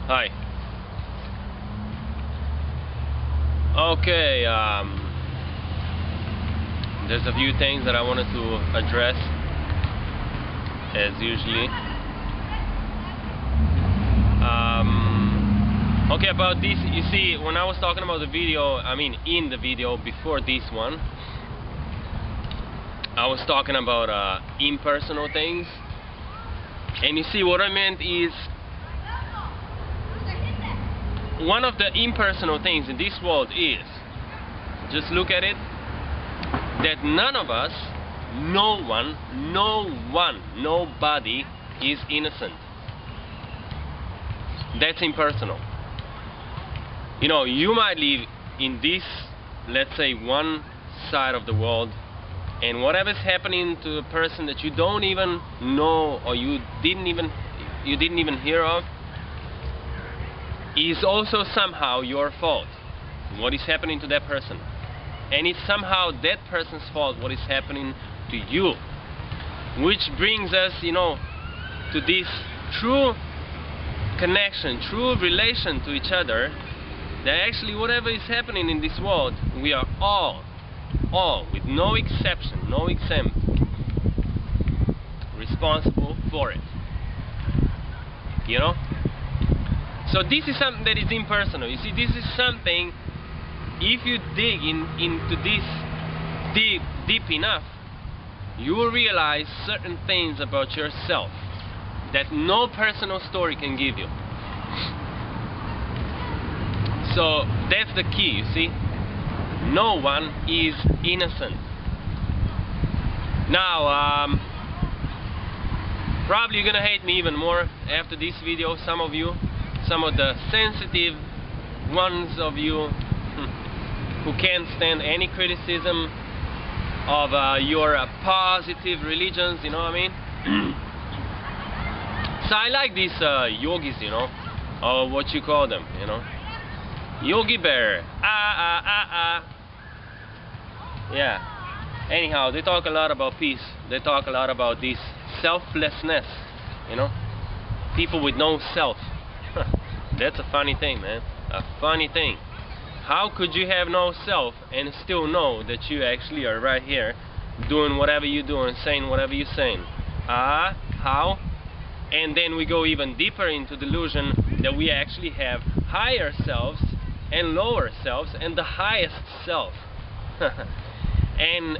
Hi. Okay, there's a few things that I wanted to address, as usually. Okay, about this, you see, when I was talking about the video, in the video before this one, I was talking about impersonal things. And you see, what I meant is, one of the impersonal things in this world is, just look at it, that none of us, nobody is innocent. That's impersonal. You know, you might live in this, let's say, one side of the world, and whatever's happening to a person that you don't even know, or you didn't even hear of, is also somehow your fault. What is happening to that person, and it's somehow that person's fault what is happening to you, which brings us, you know, to this true connection, true relation to each other, that actually whatever is happening in this world, we are all with no exception, no exempt, responsible for it. You know? So this is something that is impersonal. You see, this is something, if you dig into this deep enough, you will realize certain things about yourself that no personal story can give you. So that's the key, you see. No one is innocent. Now, probably you're gonna hate me even more after this video, some of you. Some of the sensitive ones of you who can't stand any criticism of your positive religions, you know what I mean? So I like these yogis, you know, or what you call them, you know, Yogi Bear, yeah. Anyhow, they talk a lot about peace. They talk a lot about this selflessness, you know, people with no self. That's a funny thing, man. A funny thing. How could you have no self and still know that you actually are right here doing whatever you're doing, saying whatever you're saying? How? And then we go even deeper into delusion that we actually have higher selves and lower selves and the highest self. and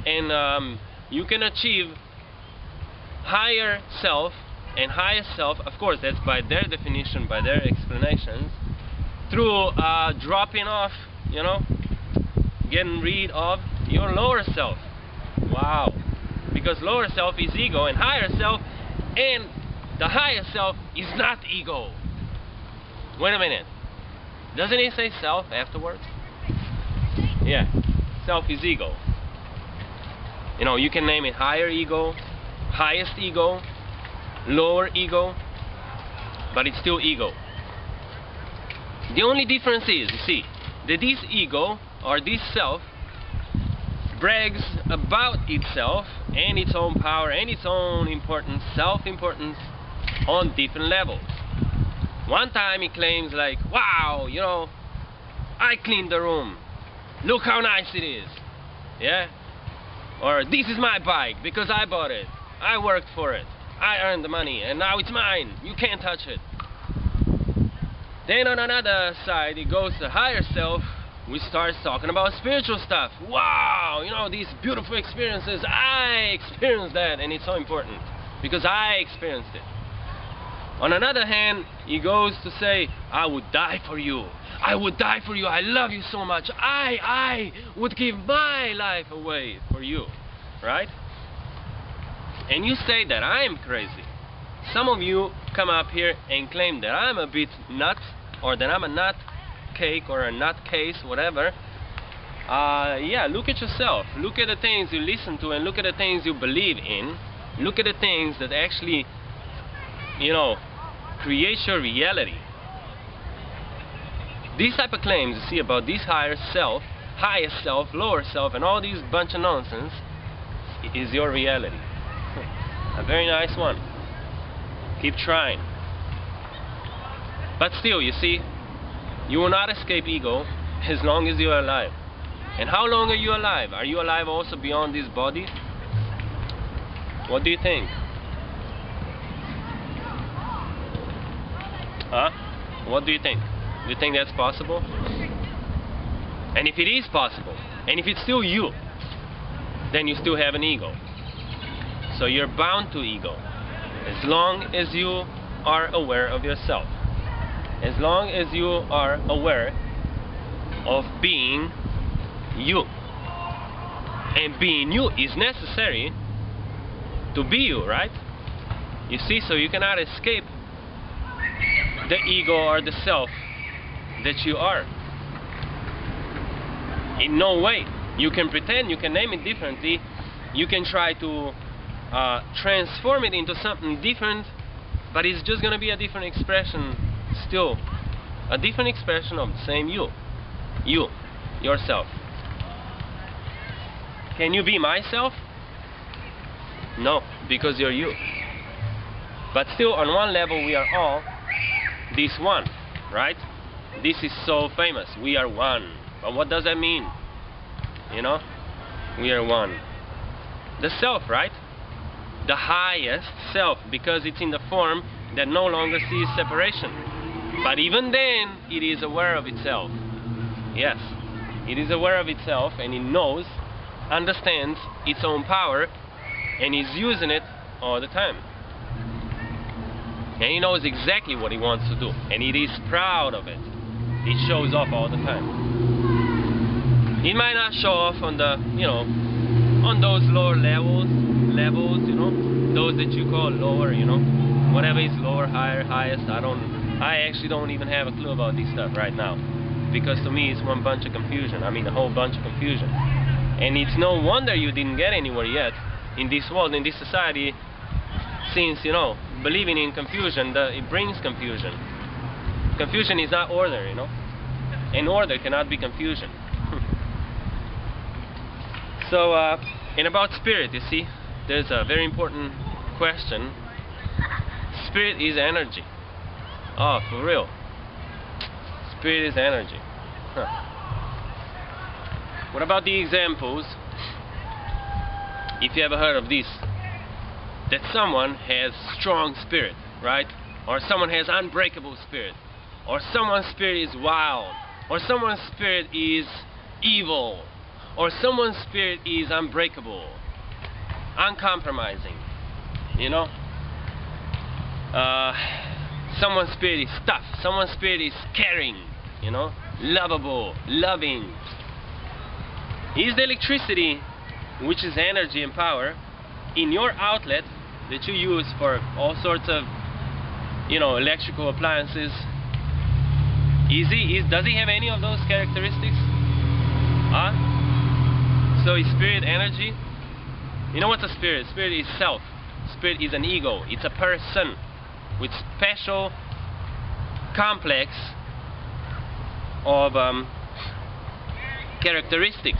you can achieve higher self and highest self, of course, that's by their definition, by their explanations, through dropping off, you know, getting rid of your lower self. Wow. Because lower self is ego, and higher self, and the higher self is not ego. Wait a minute. Doesn't it say self afterwards? Yeah. Self is ego. You know, you can name it higher ego, highest ego, lower ego, but it's still ego. The only difference is, you see, that this ego, or this self, brags about itself and its own power and its own importance, self-importance, on different levels. One time he claims like, wow, you know, I cleaned the room, look how nice it is, yeah? Or this is my bike because I bought it, I worked for it, I earned the money, and now it's mine. You can't touch it. Then on another side, it goes to higher self. We start talking about spiritual stuff. Wow, you know, these beautiful experiences. I experienced that, and it's so important because I experienced it. On another hand, he goes to say, I would die for you. I would die for you. I love you so much. I would give my life away for you, right? And you say that I am crazy. Some of you come up here and claim that I'm a bit nuts, or that I'm a nut cake or a nut case, whatever. Yeah, look at yourself. Look at the things you listen to and look at the things you believe in. Look at the things that actually, you know, create your reality. These type of claims you see about this higher self, highest self, lower self, and all these bunch of nonsense is your reality. A very nice one. Keep trying. But still, you see, you will not escape ego as long as you are alive. And how long are you alive? Are you alive also beyond this body? What do you think? Huh? What do you think? Do you think that's possible? And if it is possible, and if it's still you, then you still have an ego. So you're bound to ego as long as you are aware of yourself. As long as you are aware of being you. And being you is necessary to be you, right? You see, so you cannot escape the ego or the self that you are. In no way. You can pretend, you can name it differently, you can try to transform it into something different, but it's just going to be a different expression still. A different expression of the same you. You. Yourself. Can you be myself? No, because you're you. But still, on one level, we are all this one, right? This is so famous. We are one. But what does that mean? You know? We are one. The self, right? The highest self, because it's in the form that no longer sees separation. But even then, it is aware of itself. Yes, it is aware of itself, and it knows, understands its own power, and is using it all the time. And he knows exactly what he wants to do, and it is proud of it. It shows off all the time. It might not show off on the, you know, on those lower levels, you know, those that you call lower, you know, whatever is lower, higher, highest. I actually don't even have a clue about this stuff right now, because to me it's one bunch of confusion. I mean, a whole bunch of confusion. And it's no wonder you didn't get anywhere yet in this world, in this society, since, you know, believing in confusion, it brings confusion. Confusion is not order, you know, and order cannot be confusion. So, and about spirit, you see, there's a very important question. Spirit is energy. Oh, for real. Spirit is energy. Huh. What about the examples, if you ever heard of this, that someone has strong spirit, right? Or someone has unbreakable spirit. Or someone's spirit is wild. Or someone's spirit is evil. Or someone's spirit is unbreakable, uncompromising, you know? Someone's spirit is tough. Someone's spirit is caring, you know? Lovable, loving. Is the electricity, which is energy and power, in your outlet that you use for all sorts of, you know, electrical appliances, does he have any of those characteristics? Huh? So is spirit energy? You know what's a spirit? Spirit is self. Spirit is an ego. It's a person with special complex of characteristics.